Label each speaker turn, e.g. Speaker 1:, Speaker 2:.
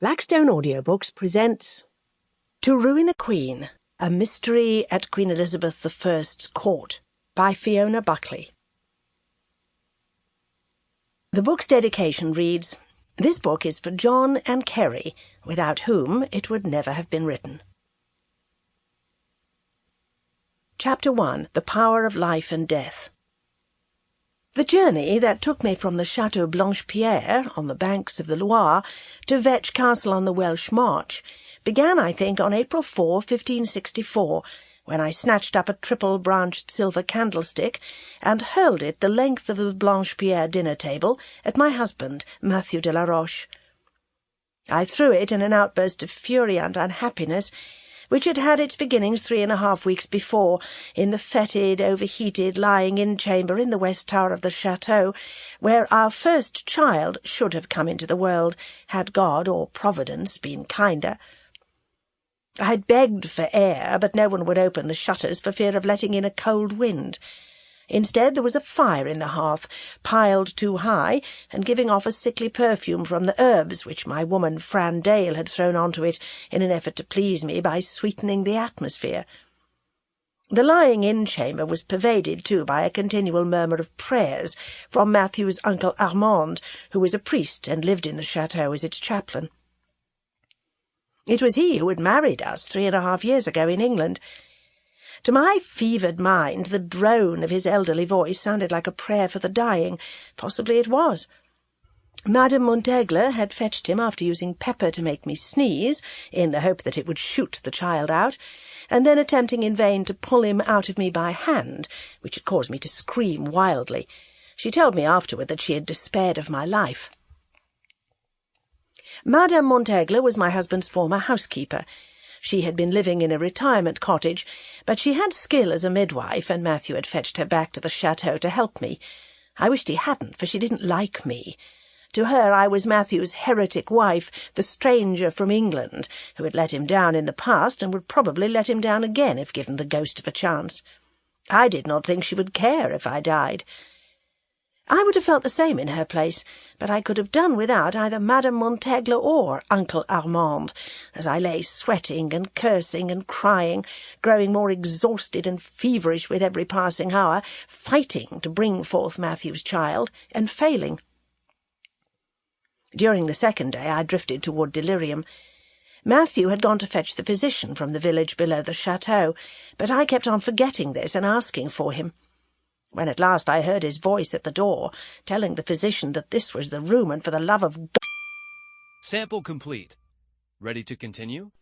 Speaker 1: Blackstone Audiobooks presents To Ruin a Queen, a Mystery at Queen Elizabeth I's Court by Fiona Buckley. The book's dedication reads, "This book is for John and Kerry, without whom it would never have been written." Chapter 1. The Power of Life and Death. The journey that took me from the Chateau Blanche-Pierre on the banks of the Loire to Vetch Castle on the Welsh March began, I think, on April 4, 1564, when I snatched up a triple-branched silver candlestick and hurled it the length of the Blanche-Pierre dinner-table at my husband, Matthew de la Roche. I threw it in an outburst of fury and unhappiness, which had had its beginnings 3.5 weeks before, in the fetid, overheated lying-in chamber in the west tower of the chateau, where our first child should have come into the world, had God or Providence been kinder. I had begged for air, but no one would open the shutters for fear of letting in a cold wind. Instead, there was a fire in the hearth, piled too high, and giving off a sickly perfume from the herbs which my woman Fran Dale had thrown onto it in an effort to please me by sweetening the atmosphere. The lying-in chamber was pervaded, too, by a continual murmur of prayers from Matthew's uncle Armand, who was a priest and lived in the chateau as its chaplain. It was he who had married us 3.5 years ago in England. To my fevered mind, the drone of his elderly voice sounded like a prayer for the dying. Possibly it was. Madame Montaigle had fetched him after using pepper to make me sneeze, in the hope that it would shoot the child out, and then attempting in vain to pull him out of me by hand, which had caused me to scream wildly. She told me afterward that she had despaired of my life. Madame Montaigle was my husband's former housekeeper. She had been living in a retirement cottage, but she had skill as a midwife, and Matthew had fetched her back to the chateau to help me. I wished he hadn't, for she didn't like me. To her I was Matthew's heretic wife, the stranger from England, who had let him down in the past and would probably let him down again if given the ghost of a chance. I did not think she would care if I died. I would have felt the same in her place, but I could have done without either Madame Montaigle or Uncle Armand, as I lay sweating and cursing and crying, growing more exhausted and feverish with every passing hour, fighting to bring forth Matthew's child, and failing. During the second day I drifted toward delirium. Matthew had gone to fetch the physician from the village below the chateau, but I kept on forgetting this and asking for him. When at last I heard his voice at the door, telling the physician that this was the room and for the love of God—
Speaker 2: Sample complete. Ready to continue?